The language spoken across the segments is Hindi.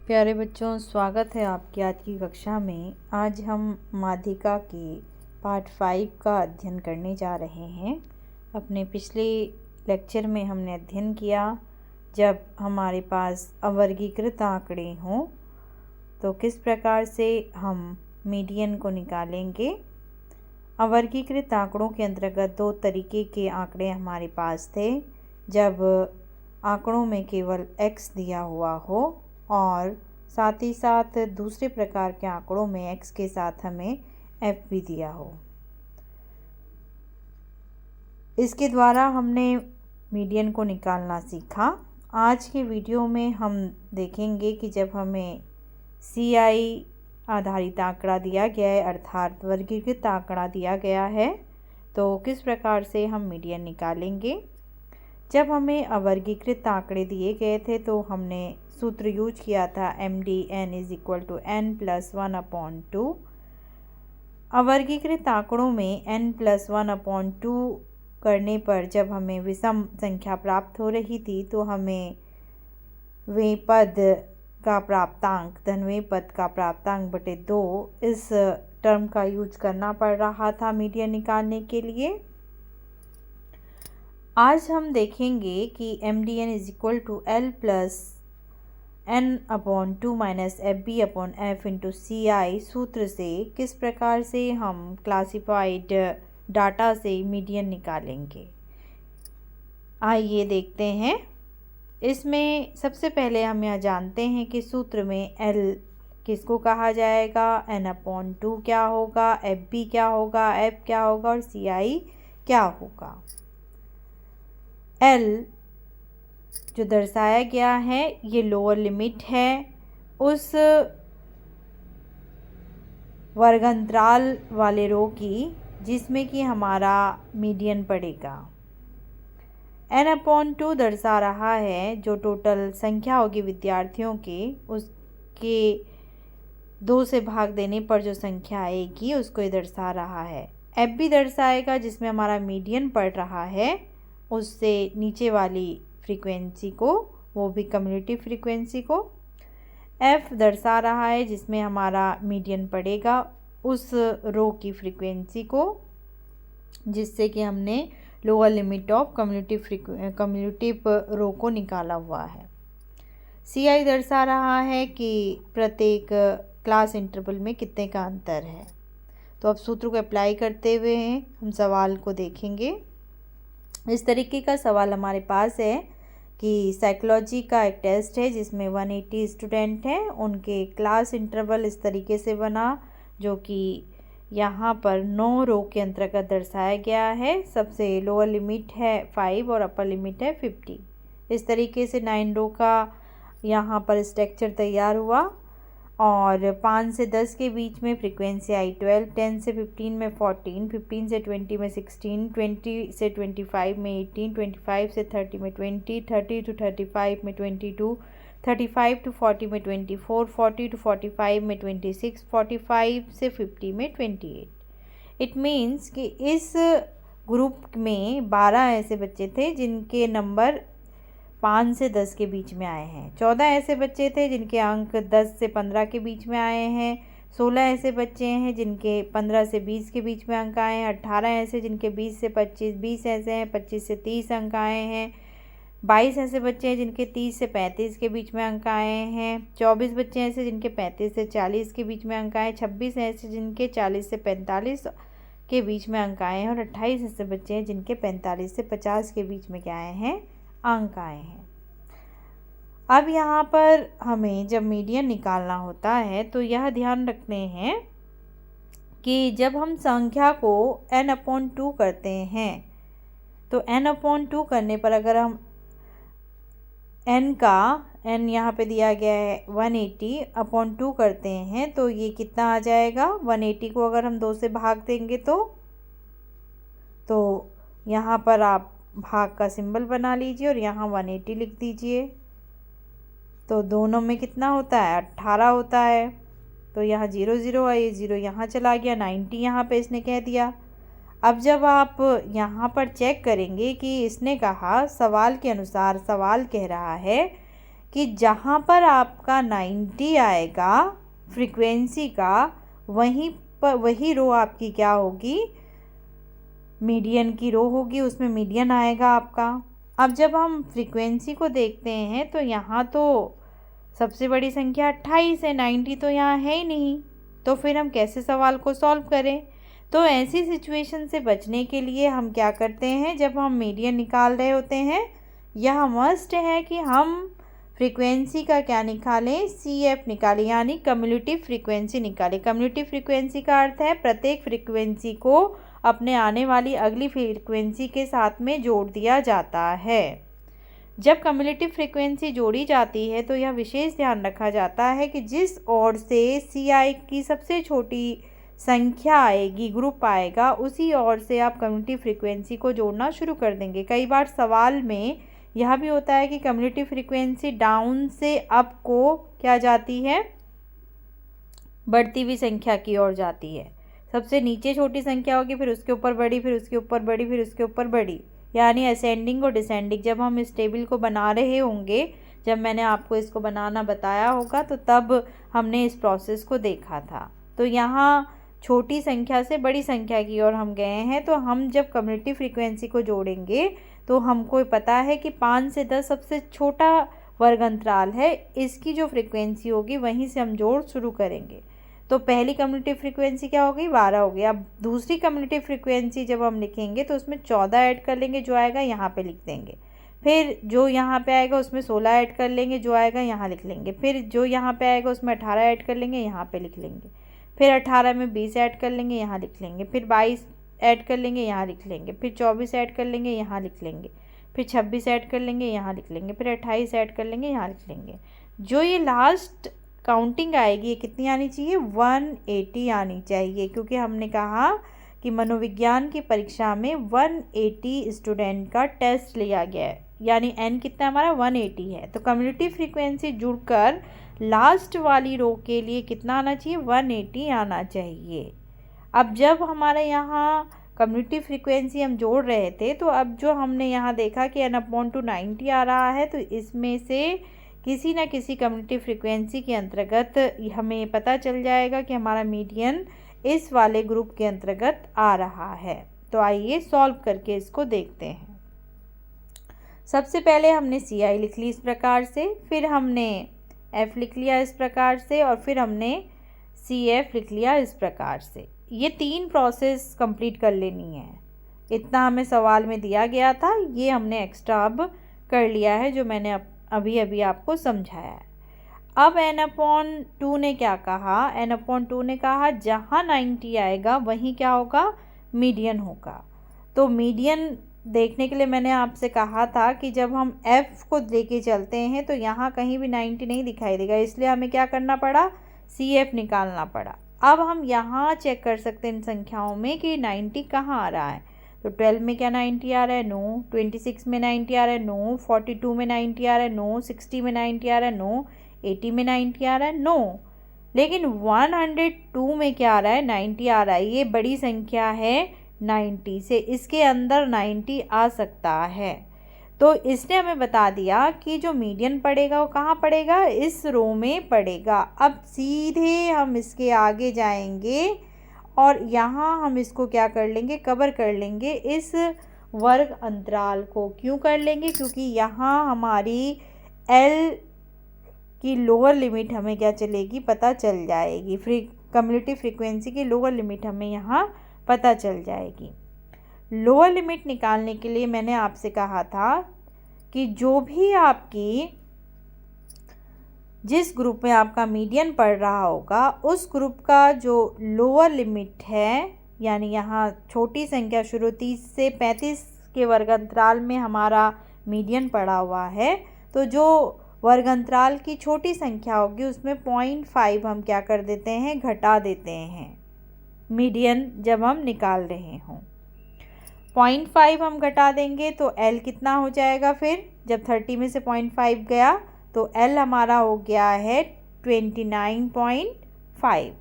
प्यारे बच्चों, स्वागत है आपकी आज की कक्षा में। आज हम माध्यिका के पार्ट 5 का अध्ययन करने जा रहे हैं। अपने पिछले लेक्चर में हमने अध्ययन किया जब हमारे पास अवर्गीकृत आंकड़े हों तो किस प्रकार से हम मीडियन को निकालेंगे। अवर्गीकृत आंकड़ों के अंतर्गत दो तरीके के आंकड़े हमारे पास थे, जब आंकड़ों में केवल x दिया हुआ हो और साथ ही साथ दूसरे प्रकार के आंकड़ों में x के साथ हमें f भी दिया हो। इसके द्वारा हमने मीडियन को निकालना सीखा। आज के वीडियो में हम देखेंगे कि जब हमें CI आधारित आंकड़ा दिया गया है, अर्थात वर्गीकृत आंकड़ा दिया गया है, तो किस प्रकार से हम मीडियन निकालेंगे। जब हमें अवर्गीकृत आंकड़े दिए गए थे तो हमने सूत्र यूज किया था MDN = n+1/2। अवर्गीकृत आंकड़ों में n+1/2 करने पर जब हमें विषम संख्या प्राप्त हो रही थी तो हमें वें पद का प्राप्तांक धनवें पद का प्राप्तांक बटे 2 इस टर्म का यूज करना पड़ रहा था मीडियन निकालने के लिए। आज हम देखेंगे कि MDN = L+n/2 - FB/F × CI सूत्र से किस प्रकार से हम क्लासिफाइड डाटा से मीडियन निकालेंगे। आइए देखते हैं। इसमें सबसे पहले हम यह जानते हैं कि सूत्र में L किसको कहा जाएगा, n/2 क्या होगा, FB क्या होगा, F क्या होगा और CI क्या होगा। L जो दर्शाया गया है ये लोअर लिमिट है उस वर्गांतराल वाले रो की जिसमें कि हमारा मीडियन पड़ेगा। n/2 दर्शा रहा है जो टोटल संख्या होगी विद्यार्थियों के, उसके 2 से भाग देने पर जो संख्या आएगी उसको ये दर्शा रहा है। F भी दर्शाएगा जिसमें हमारा मीडियन पड़ रहा है, उससे नीचे वाली फ्रीक्वेंसी को, वो भी कम्युनिटिव फ्रीक्वेंसी को। F दर्शा रहा है जिसमें हमारा मीडियन पड़ेगा उस रो की फ्रीक्वेंसी को जिससे कि हमने लोअर लिमिट ऑफ कम्युनिटिव रो को निकाला हुआ है। CI दर्शा रहा है कि प्रत्येक क्लास इंटरवल में कितने का अंतर है। तो अब सूत्र को अप्लाई करते हुए हम सवाल को देखेंगे। इस तरीके का सवाल हमारे पास है कि साइकोलॉजी का एक टेस्ट है जिसमें 180 स्टूडेंट हैं, उनके क्लास इंटरवल इस तरीके से बना जो कि यहाँ पर 9 रो के अंतर्गत दर्शाया गया है। सबसे लोअर लिमिट है 5 और अपर लिमिट है 50। इस तरीके से 9 रो का यहाँ पर स्ट्रक्चर तैयार हुआ और 5 से 10 के बीच में फ्रीक्वेंसी आई 12, 10 से 15 में 14, 15 से 20 में 16, 20 से 25 में 18, 25 से 30 में 20, 30 to 35 में 22, 35 to 40 में 24, 40 to 45 में 26, 45 से 50 में 28। इट मीन्स कि इस ग्रुप में 12 ऐसे बच्चे थे जिनके नंबर 5 से 10 के बीच में आए हैं, 14 ऐसे बच्चे थे जिनके अंक 10 से 15 के बीच में आए हैं, 16 ऐसे बच्चे हैं जिनके 15 से 20 के बीच में अंक आए हैं, 18 ऐसे जिनके 20 से 25, 20 ऐसे हैं 25 से 30 अंक आए हैं, 22 ऐसे बच्चे हैं जिनके 30 से 35 के बीच में अंक आए हैं, 24 बच्चे ऐसे जिनके 35 से 40 के बीच में अंक आए, 26 ऐसे जिनके 40 से 45 के बीच में अंक आए हैं और 28 ऐसे बच्चे हैं जिनके 45 से 50 के बीच में क्या आए हैं, अंक आए हैं। अब यहाँ पर हमें जब मीडियन निकालना होता है तो यह ध्यान रखते हैं कि जब हम संख्या को n/2 करते हैं तो n/2 करने पर अगर हम n यहाँ पे दिया गया है 180/2 करते हैं तो ये कितना आ जाएगा। 180 को अगर हम 2 से भाग देंगे तो यहाँ पर आप भाग का सिंबल बना लीजिए और यहाँ 180 लिख दीजिए। तो दोनों में कितना होता है, 18 होता है। तो यहाँ 0 0 है, ये 0 यहाँ चला गया, 90 यहाँ पे इसने कह दिया। अब जब आप यहाँ पर चेक करेंगे कि इसने कहा, सवाल के अनुसार सवाल कह रहा है कि जहाँ पर आपका 90 आएगा फ्रीक्वेंसी का, वहीं पर वही रो आपकी क्या होगी, मीडियन की रो होगी, उसमें मीडियन आएगा आपका। अब जब हम फ्रीक्वेंसी को देखते हैं तो यहाँ तो सबसे बड़ी संख्या 28 है, 90 तो यहाँ है ही नहीं, तो फिर हम कैसे सवाल को सॉल्व करें। तो ऐसी सिचुएशन से बचने के लिए हम क्या करते हैं, जब हम मीडियन निकाल रहे होते हैं, यह मस्ट है कि हम फ्रीक्वेंसी का क्या निकालें, CF निकालें, यानी कम्युलेटिव फ्रीक्वेंसी निकालें। कम्युलेटिव फ्रीक्वेंसी का अर्थ है प्रत्येक फ्रीक्वेंसी को अपने आने वाली अगली फ्रीक्वेंसी के साथ में जोड़ दिया जाता है। जब कम्युलेटिव फ्रीक्वेंसी जोड़ी जाती है तो यह विशेष ध्यान रखा जाता है कि जिस ओर से CI की सबसे छोटी संख्या आएगी, ग्रुप आएगा, उसी ओर से आप कम्युलेटिव फ्रीक्वेंसी को जोड़ना शुरू कर देंगे। कई बार सवाल में यह भी होता है कि कम्युलेटिव फ्रीक्वेंसी डाउन से अप को क्या जाती है, बढ़ती हुई संख्या की ओर जाती है। सबसे नीचे छोटी संख्या होगी, फिर उसके ऊपर बड़ी, फिर उसके ऊपर बड़ी, फिर उसके ऊपर बड़ी, यानी असेंडिंग और डिसेंडिंग। जब हम इस टेबल को बना रहे होंगे, जब मैंने आपको इसको बनाना बताया होगा, तो तब हमने इस प्रोसेस को देखा था। तो यहाँ छोटी संख्या से बड़ी संख्या की ओर हम गए हैं। तो हम जब कम्युलेटिव फ्रीक्वेंसी को जोड़ेंगे तो हमको पता है कि 5 से 10 सबसे छोटा वर्ग अंतराल है, इसकी जो फ्रीक्वेंसी होगी वहीं से हम जोड़ शुरू करेंगे। तो पहली कम्युलेटिव फ्रीक्वेंसी क्या होगी, 12 हो गई। अब दूसरी कम्युलेटिव फ्रीक्वेंसी जब हम लिखेंगे तो उसमें 14 ऐड कर लेंगे, जो आएगा यहाँ पे लिख देंगे। फिर जो यहाँ पे आएगा उसमें 16 ऐड कर लेंगे, जो आएगा यहाँ लिख लेंगे। फिर जो यहाँ पे आएगा उसमें 18 ऐड कर लेंगे, यहाँ पे लिख लेंगे। फिर 18 में 20 ऐड कर लेंगे, यहाँ लिख लेंगे। फिर 22 ऐड कर लेंगे, यहाँ लिख लेंगे। फिर 24 ऐड कर लेंगे, यहाँ लिख लेंगे। फिर 26 ऐड कर लेंगे, यहाँ लिख लेंगे। फिर 28 ऐड कर लेंगे, यहाँ लिख लेंगे। जो ये लास्ट काउंटिंग आएगी, ये कितनी आनी चाहिए, 180 आनी चाहिए, क्योंकि हमने कहा कि मनोविज्ञान की परीक्षा में 180 स्टूडेंट का टेस्ट लिया गया है, यानी n कितना हमारा 180 है। तो कम्युलेटिव फ्रीक्वेंसी जुड़कर लास्ट वाली रो के लिए कितना आना चाहिए, 180 आना चाहिए। अब जब हमारे यहाँ कम्युलेटिव फ्रीक्वेंसी हम जोड़ रहे थे, तो अब जो हमने यहाँ देखा कि n/2 90 आ रहा है, तो इसमें से किसी न किसी कम्युलेटिव फ्रीक्वेंसी के अंतर्गत हमें पता चल जाएगा कि हमारा मीडियन इस वाले ग्रुप के अंतर्गत आ रहा है। तो आइए सॉल्व करके इसको देखते हैं। सबसे पहले हमने CI लिख ली इस प्रकार से, फिर हमने F लिख लिया इस प्रकार से, और फिर हमने CF लिख लिया इस प्रकार से। ये 3 प्रोसेस कंप्लीट कर लेनी है। इतना हमें सवाल में दिया गया था, ये हमने एक्स्ट्रा अब कर लिया है, जो मैंने अभी अभी आपको समझाया है। अब n/2 ने क्या कहा, n/2 ने कहा जहाँ 90 आएगा वहीं क्या होगा, मीडियन होगा। तो मीडियन देखने के लिए मैंने आपसे कहा था कि जब हम F को लेके चलते हैं तो यहाँ कहीं भी 90 नहीं दिखाई देगा, इसलिए हमें क्या करना पड़ा, CF निकालना पड़ा। अब हम यहाँ चेक कर सकते हैं इन संख्याओं में कि 90 कहाँ आ रहा है। तो 12 में क्या 90 आ रहा है, नो। 26 में 90 आ रहा है, नो। 42 में 90 आ रहा है, नो। 60 में 90 आ रहा है, नो। 80 में 90 आ रहा है, नो। लेकिन 102 में क्या आ रहा है, 90 आ रहा है। ये बड़ी संख्या है 90 से, इसके अंदर 90 आ सकता है। तो इसने हमें बता दिया कि जो मीडियन पड़ेगा वो कहाँ पड़ेगा, इस रो में पड़ेगा। अब सीधे हम इसके आगे जाएंगे और यहाँ हम इसको क्या कर लेंगे, कवर कर लेंगे इस वर्ग अंतराल को। क्यों कर लेंगे, क्योंकि यहाँ हमारी L की लोअर लिमिट हमें क्या चलेगी, पता चल जाएगी। कम्युलेटिव फ्रीक्वेंसी की लोअर लिमिट हमें यहाँ पता चल जाएगी। लोअर लिमिट निकालने के लिए मैंने आपसे कहा था कि जो भी आपकी जिस ग्रुप में आपका मीडियन पढ़ रहा होगा, उस ग्रुप का जो लोअर लिमिट है, यानी यहाँ छोटी संख्या शुरू 30 से 35 के वर्गांतराल में हमारा मीडियन पड़ा हुआ है, तो जो वर्गांतराल की छोटी संख्या होगी उसमें 0.5 हम क्या कर देते हैं, घटा देते हैं, मीडियन जब हम निकाल रहे हों। 0.5 हम घटा देंगे तो L कितना हो जाएगा, फिर जब 30 में से 0.5 गया तो L हमारा हो गया है 29.5।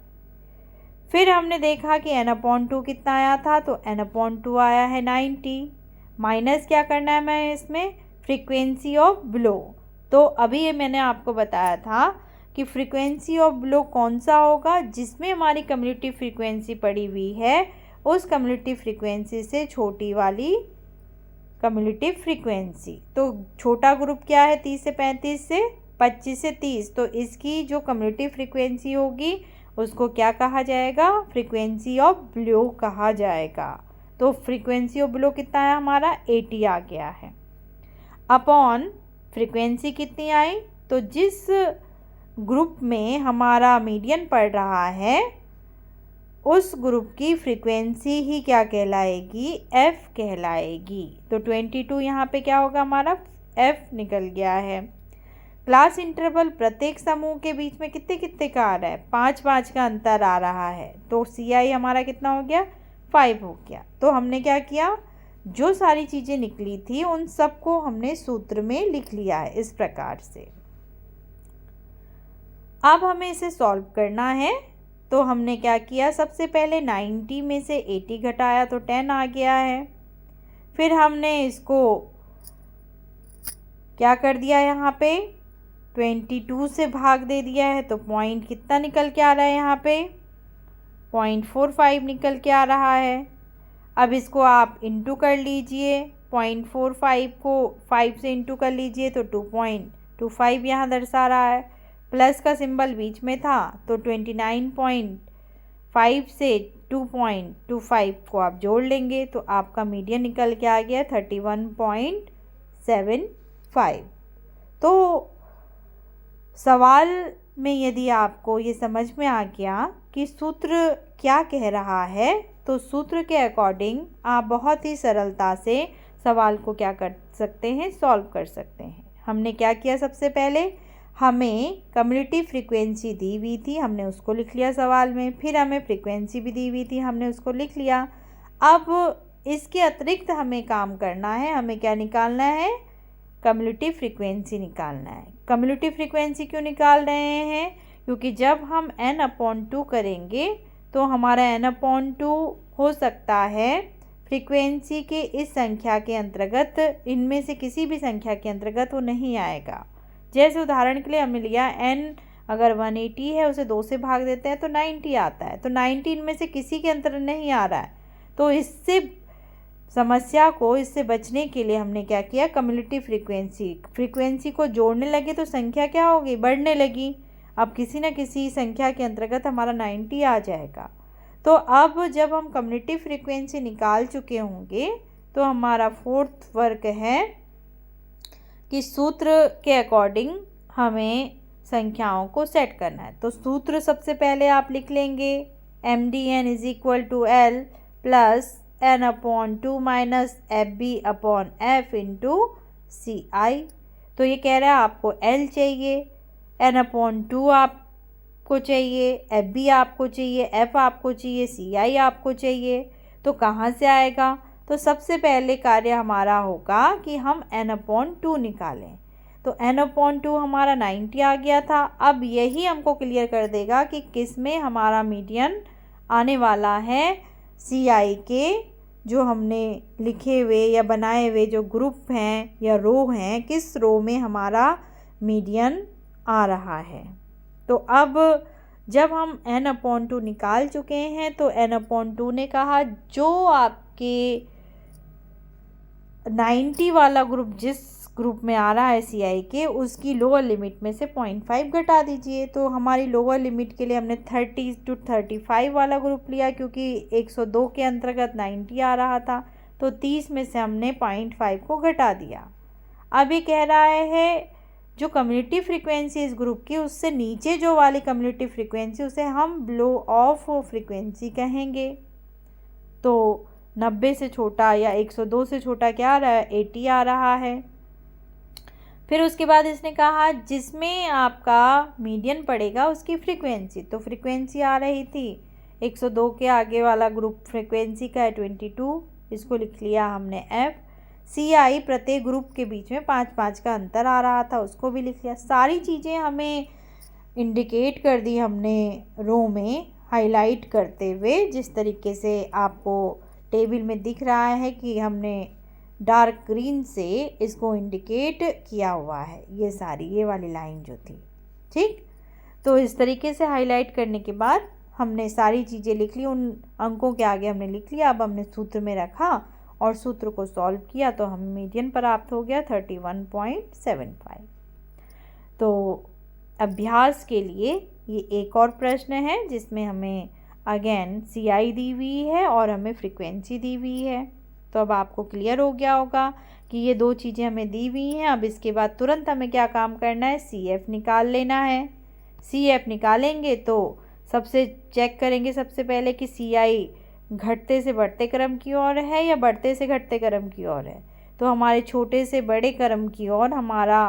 फिर हमने देखा कि n/2 कितना आया था, तो n/2 आया है 90। माइनस क्या करना है मैं इसमें, फ्रीक्वेंसी ऑफ बिलो, तो अभी ये मैंने आपको बताया था कि फ्रीक्वेंसी ऑफ बिलो कौन सा होगा, जिसमें हमारी कम्युनिटी फ्रीक्वेंसी पड़ी हुई है उस कम्युनिटी फ्रीक्वेंसी से छोटी वाली कम्युनिटी फ्रीक्वेंसी। तो छोटा ग्रुप क्या है 30 से 35 से 25 से 30, तो इसकी जो कम्युनिटी फ्रीक्वेंसी होगी उसको क्या कहा जाएगा, फ्रीक्वेंसी ऑफ बिलो कहा जाएगा। तो फ्रीक्वेंसी ऑफ बिलो कितना है हमारा 80 आ गया है। अपॉन फ्रीक्वेंसी कितनी आई, तो जिस ग्रुप में हमारा मीडियन पड़ रहा है उस ग्रुप की फ्रीक्वेंसी ही क्या कहलाएगी, F कहलाएगी। तो 22 यहाँ पे क्या होगा हमारा F निकल गया है। क्लास इंटरवल प्रत्येक समूह के बीच में कितने कितने का आ रहा है, 5-5 का अंतर आ रहा है। तो CI हमारा कितना हो गया 5 हो गया। तो हमने क्या किया, जो सारी चीज़ें निकली थी उन सबको हमने सूत्र में लिख लिया है इस प्रकार से। अब हमें इसे सॉल्व करना है। तो हमने क्या किया, सबसे पहले 90 में से 80 घटाया तो 10 आ गया है। फिर हमने इसको क्या कर दिया, यहाँ पे 22 से भाग दे दिया है। तो पॉइंट कितना निकल के आ रहा है, यहाँ पे 0.45 निकल के आ रहा है। अब इसको आप इंटू कर लीजिए, 0.45 को 5 से इंटू कर लीजिए तो 2.25 यहाँ दर्शा रहा है। प्लस का सिंबल बीच में था तो 29.5 से 2.25 को आप जोड़ लेंगे तो आपका मीडियन निकल के आ गया 31.75। तो सवाल में यदि आपको ये समझ में आ गया कि सूत्र क्या कह रहा है, तो सूत्र के अकॉर्डिंग आप बहुत ही सरलता से सवाल को क्या कर सकते हैं, सॉल्व कर सकते हैं। हमने क्या किया, सबसे पहले हमें कम्युनिटी फ्रीक्वेंसी दी हुई थी, हमने उसको लिख लिया सवाल में। फिर हमें फ्रीक्वेंसी भी दी हुई थी, हमने उसको लिख लिया। अब इसके अतिरिक्त हमें काम करना है, हमें क्या निकालना है, कम्युनिटी फ्रीक्वेंसी निकालना है। कम्युनिटी फ्रीक्वेंसी क्यों निकाल रहे हैं, क्योंकि जब हम n/2 करेंगे तो हमारा n/2 हो सकता है फ्रीक्वेंसी के इस संख्या के अंतर्गत, इनमें से किसी भी संख्या के अंतर्गत वो नहीं आएगा। जैसे उदाहरण के लिए हमने लिया n अगर 180 है उसे 2 से भाग देते हैं तो 90 आता है। तो 90 इनमें से किसी के अंतर नहीं आ रहा है। तो इससे समस्या को, इससे बचने के लिए हमने क्या किया, कम्युनिटी फ्रीक्वेंसी को जोड़ने लगे तो संख्या क्या होगी, बढ़ने लगी। अब किसी न किसी संख्या के अंतर्गत हमारा 90 आ जाएगा। तो अब जब हम कम्युनिटी फ्रीक्वेंसी निकाल चुके होंगे तो हमारा फोर्थ वर्क है कि सूत्र के अकॉर्डिंग हमें संख्याओं को सेट करना है। तो सूत्र सबसे पहले आप लिख लेंगे, MDN = L + n/2 - FB/F × CI। तो ये कह रहा है आपको L चाहिए, n/2 आपको चाहिए, FB आपको चाहिए, F आपको चाहिए, CI आपको चाहिए। तो कहाँ से आएगा, तो सबसे पहले कार्य हमारा होगा कि हम n/2 निकालें। तो n/2 हमारा 90 आ गया था। अब यही हमको क्लियर कर देगा कि किस में हमारा मीडियन आने वाला है, CI के जो हमने लिखे हुए या बनाए हुए जो ग्रुप हैं या रो हैं, किस रो में हमारा मीडियन आ रहा है। तो अब जब हम n/2 निकाल चुके हैं तो n/2 ने कहा जो आपके 90 वाला ग्रुप जिस ग्रुप में आ रहा है CI के, उसकी लोअर लिमिट में से 0.5 घटा दीजिए। तो हमारी लोअर लिमिट के लिए हमने 30 to 35 वाला ग्रुप लिया, क्योंकि 102 के अंतर्गत 90 आ रहा था। तो 30 में से हमने 0.5 को घटा दिया। अब ये कह रहा है जो कम्युनिटी फ्रीक्वेंसी इस ग्रुप की, उससे नीचे जो वाली कम्युनिटी फ्रीक्वेंसी उसे हम ब्लो ऑफ फ्रीक्वेंसी कहेंगे। तो 90 से छोटा या 102 से छोटा क्या आ रहा है, 80 आ रहा है। फिर उसके बाद इसने कहा जिसमें आपका मीडियन पड़ेगा उसकी फ्रीक्वेंसी। तो फ्रीक्वेंसी आ रही थी 102 के आगे वाला ग्रुप फ्रीक्वेंसी का है 22, इसको लिख लिया हमने F। CI प्रत्येक ग्रुप के बीच में 5-5 का अंतर आ रहा था, उसको भी लिख लिया। सारी चीज़ें हमें इंडिकेट कर दी हमने रो में हाईलाइट करते हुए, जिस तरीके से आपको टेबल में दिख रहा है कि हमने डार्क ग्रीन से इसको इंडिकेट किया हुआ है, ये वाली लाइन जो थी। ठीक, तो इस तरीके से हाईलाइट करने के बाद हमने सारी चीज़ें लिख ली, उन अंकों के आगे हमने लिख लिया। अब हमने सूत्र में रखा और सूत्र को सॉल्व किया तो हमें मीडियन प्राप्त हो गया 31.75। तो अभ्यास के लिए ये एक और प्रश्न है जिसमें हमें अगेन CI दी हुई है और हमें फ्रीक्वेंसी दी हुई है। तो अब आपको क्लियर हो गया होगा कि ये दो चीज़ें हमें दी हुई हैं। अब इसके बाद तुरंत हमें क्या काम करना है, CF निकाल लेना है। CF निकालेंगे तो सबसे चेक करेंगे सबसे पहले कि CI घटते से बढ़ते क्रम की ओर है या बढ़ते से घटते क्रम की ओर है। तो हमारे छोटे से बड़े क्रम की ओर हमारा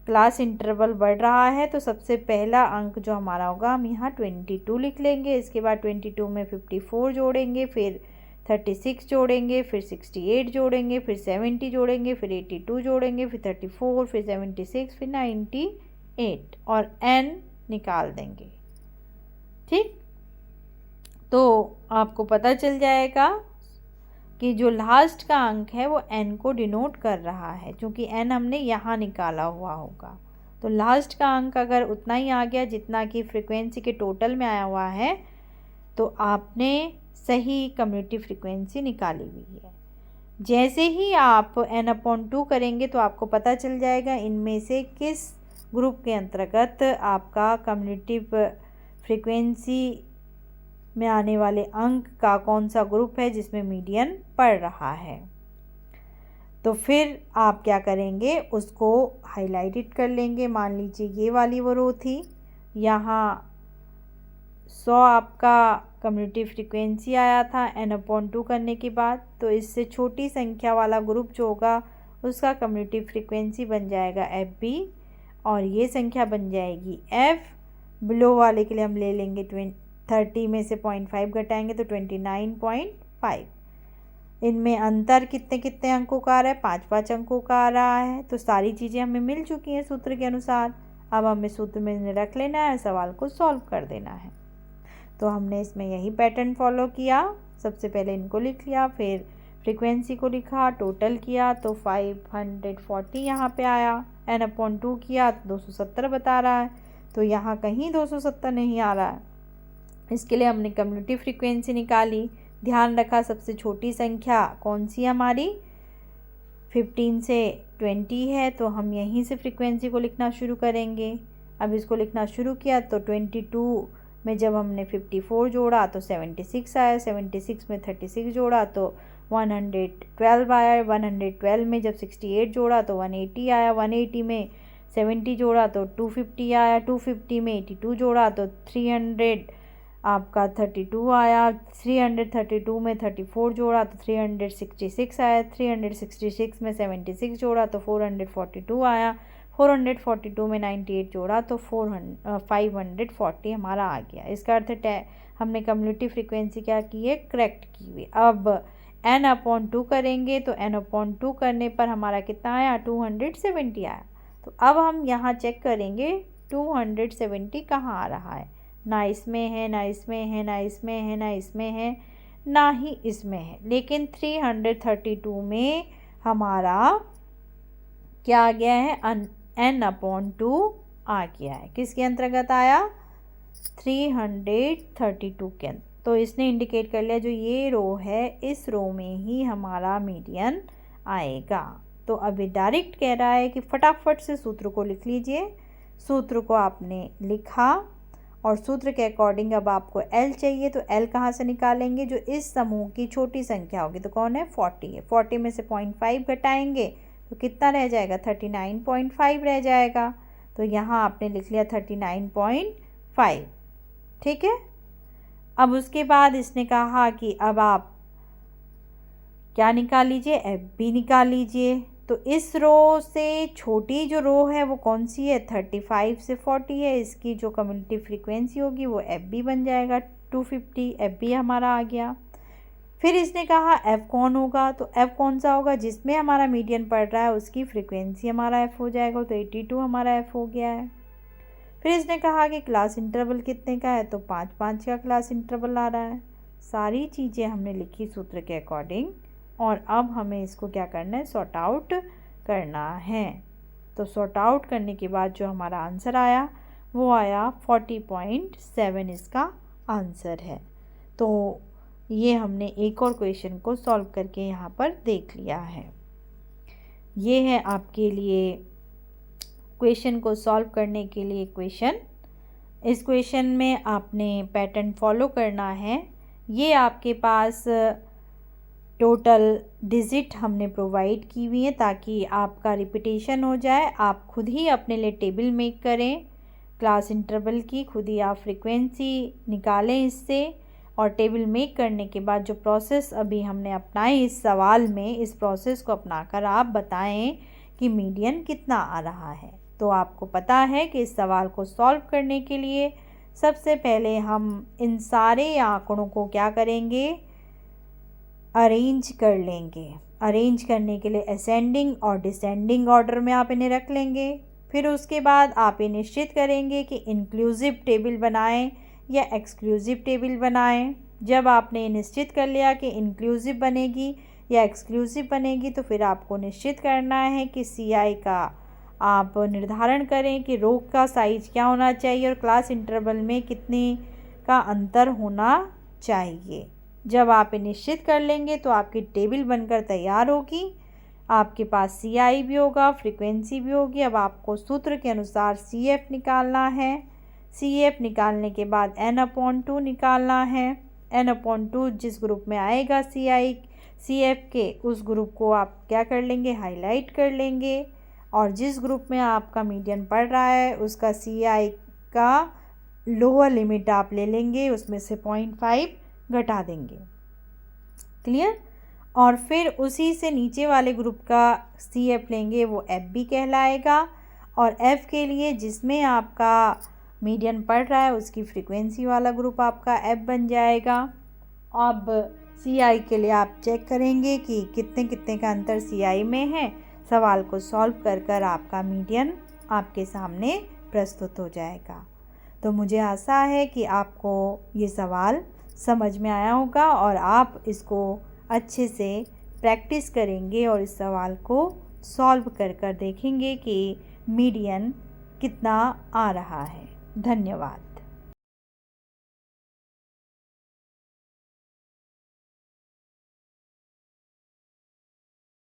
क्लास इंटरवल बढ़ रहा है। तो सबसे पहला अंक जो हमारा होगा हम यहाँ 22 लिख लेंगे। इसके बाद 22 में 54 जोड़ेंगे, फिर 36 जोड़ेंगे, फिर 68 जोड़ेंगे, फिर 70 जोड़ेंगे, फिर 82 जोड़ेंगे, फिर 34, फिर 76, फिर 98 और n निकाल देंगे। ठीक, तो आपको पता चल जाएगा कि जो लास्ट का अंक है वो n को डिनोट कर रहा है, क्योंकि n हमने यहाँ निकाला हुआ होगा। तो लास्ट का अंक अगर उतना ही आ गया जितना कि फ्रीक्वेंसी के टोटल में आया हुआ है तो आपने सही कम्युनिटी फ्रीक्वेंसी निकाली हुई है। जैसे ही आप n/2 करेंगे तो आपको पता चल जाएगा इनमें से किस ग्रुप के अंतर्गत आपका कम्युनिटी फ्रीक्वेंसी में आने वाले अंक का कौन सा ग्रुप है जिसमें मीडियन पड़ रहा है। तो फिर आप क्या करेंगे, उसको हाईलाइटेड कर लेंगे। मान लीजिए ये वाली वो रो थी, यहाँ 100 आपका कम्युनिटी फ्रीक्वेंसी आया था n/2 करने के बाद। तो इससे छोटी संख्या वाला ग्रुप जो होगा उसका कम्युनिटी फ्रीक्वेंसी बन जाएगा FB और ये संख्या बन जाएगी F। बिलो वाले के लिए हम ले लेंगे 30 में से 0.5 घटाएंगे तो 29.5। इनमें अंतर कितने कितने अंकों का आ रहा है, 5-5 अंकों का आ रहा है। तो सारी चीज़ें हमें मिल चुकी हैं सूत्र के अनुसार। अब हमें सूत्र में रख लेना है, सवाल को सॉल्व कर देना है। तो हमने इसमें यही पैटर्न फॉलो किया। सबसे पहले इनको लिख लिया, फिर फ्रीक्वेंसी को लिखा, टोटल किया तो 540 यहाँ पे आया। n/2 किया तो 270 बता रहा है, तो यहाँ कहीं 270 नहीं आ रहा है। इसके लिए हमने कम्युनिटी फ्रीक्वेंसी निकाली। ध्यान रखा सबसे छोटी संख्या कौन सी हमारी 15 से 20 है, तो हम यहीं से फ्रीक्वेंसी को लिखना शुरू करेंगे। अब इसको लिखना शुरू किया तो 22 में जब हमने 54 जोड़ा तो 76 आया, 76 में 36 जोड़ा तो 112 आया, 112 में जब 68 जोड़ा तो 180 आया, 180 में 70 जोड़ा तो 250 आया, 250 में 82 जोड़ा तो 300 आपका 32 आया, 332 में 34 जोड़ा तो 366 आया, 366 में 76 जोड़ा तो 442 आया, 442 में 98 जोड़ा तो 540 हमारा आ गया। इसका अर्थ हमने कम्युनिटी फ्रीक्वेंसी क्या की है, करेक्ट की हुई। अब n/2 करेंगे तो n/2 करने पर हमारा कितना आया, 270 आया। तो अब हम यहाँ चेक करेंगे 270 कहाँ आ रहा है। ना इसमें है, ना इसमें है, ना इसमें है, ना इसमें है, ना ही इसमें है, लेकिन 332 में हमारा क्या आ गया है, n/2 आ गया है। किसके अंतर्गत आया, 332 के अंतर्गत। तो इसने इंडिकेट कर लिया जो ये रो है इस रो में ही हमारा मीडियन आएगा। तो अभी डायरेक्ट कह रहा है कि फटाफट से सूत्र को लिख लीजिए। सूत्र को आपने लिखा और सूत्र के अकॉर्डिंग अब आपको L चाहिए, तो L कहाँ से निकालेंगे, जो इस समूह की छोटी संख्या होगी। तो कौन है, 40 है। 40 में से 0.5 घटाएंगे तो कितना रह जाएगा, 39.5 रह जाएगा। तो यहाँ आपने लिख लिया 39.5। ठीक है। अब उसके बाद इसने कहा कि अब आप क्या निकाल लीजिए, FB निकाल लीजिए। तो इस रो से छोटी जो रो है वो कौन सी है, 35 से 40 है। इसकी जो कम्युनिटी फ्रीक्वेंसी होगी वो FB बन जाएगा 250। FB हमारा आ गया। फिर इसने कहा F कौन होगा, तो F कौन सा होगा, जिसमें हमारा मीडियन पड़ रहा है उसकी फ्रीक्वेंसी हमारा F हो जाएगा। तो 82 हमारा F हो गया है। फिर इसने कहा कि क्लास इंटरवल कितने का है, तो 5-5 का क्लास इंटरवल आ रहा है। सारी चीज़ें हमने लिखी सूत्र के अकॉर्डिंग। और अब हमें इसको क्या करना है, सॉर्ट आउट करना है। तो सॉर्ट आउट करने के बाद जो हमारा आंसर आया वो आया 40.7 इसका आंसर है। तो ये हमने एक और क्वेश्चन को सॉल्व करके यहाँ पर देख लिया है। ये है आपके लिए क्वेश्चन को सॉल्व करने के लिए क्वेश्चन। इस क्वेश्चन में आपने पैटर्न फॉलो करना है। ये आपके पास टोटल डिजिट हमने प्रोवाइड की हुई है ताकि आपका रिपीटेशन हो जाए। आप खुद ही अपने लिए टेबल मेक करें क्लास इंटरवल की, खुद ही आप फ्रीक्वेंसी निकालें इससे, और टेबल मेक करने के बाद जो प्रोसेस अभी हमने अपनाई इस सवाल में, इस प्रोसेस को अपनाकर आप बताएं कि मीडियन कितना आ रहा है। तो आपको पता है कि इस सवाल को सॉल्व करने के लिए सबसे पहले हम इन सारे आंकड़ों को क्या करेंगे, अरेंज कर लेंगे। अरेंज करने के लिए असेंडिंग और डिसेंडिंग ऑर्डर में आप इन्हें रख लेंगे। फिर उसके बाद आप ये निश्चित करेंगे कि इंक्लूसिव टेबल बनाएं या एक्सक्लूसिव टेबल बनाएं। जब आपने निश्चित कर लिया कि इंक्लूसिव बनेगी या एक्सक्लूसिव बनेगी, तो फिर आपको निश्चित करना है कि CI का आप निर्धारण करें कि रो का साइज क्या होना चाहिए और क्लास इंटरवल में कितने का अंतर होना चाहिए। जब आप ये निश्चित कर लेंगे तो आपकी टेबल बनकर तैयार होगी। आपके पास CI भी होगा, फ्रीक्वेंसी भी होगी। अब आपको सूत्र के अनुसार CF निकालना है। CF निकालने के बाद n/2 निकालना है। n/2 जिस ग्रुप में आएगा CF के, उस ग्रुप को आप क्या कर लेंगे, हाईलाइट कर लेंगे। और जिस ग्रुप में आपका मीडियन पड़ रहा है उसका CI का लोअर लिमिट आप ले लेंगे, उसमें से 0.5 घटा देंगे। क्लियर? और फिर उसी से नीचे वाले ग्रुप का CF लेंगे, वो FB कहलाएगा। और F के लिए जिसमें आपका मीडियन पड़ रहा है उसकी फ्रीक्वेंसी वाला ग्रुप आपका F बन जाएगा। अब CI के लिए आप चेक करेंगे कि कितने कितने का अंतर CI में है। सवाल को सॉल्व कर कर आपका मीडियन आपके सामने प्रस्तुत हो जाएगा। तो मुझे आशा है कि आपको ये सवाल समझ में आया होगा और आप इसको अच्छे से प्रैक्टिस करेंगे और इस सवाल को सॉल्व कर कर देखेंगे कि मीडियन कितना आ रहा है। धन्यवाद।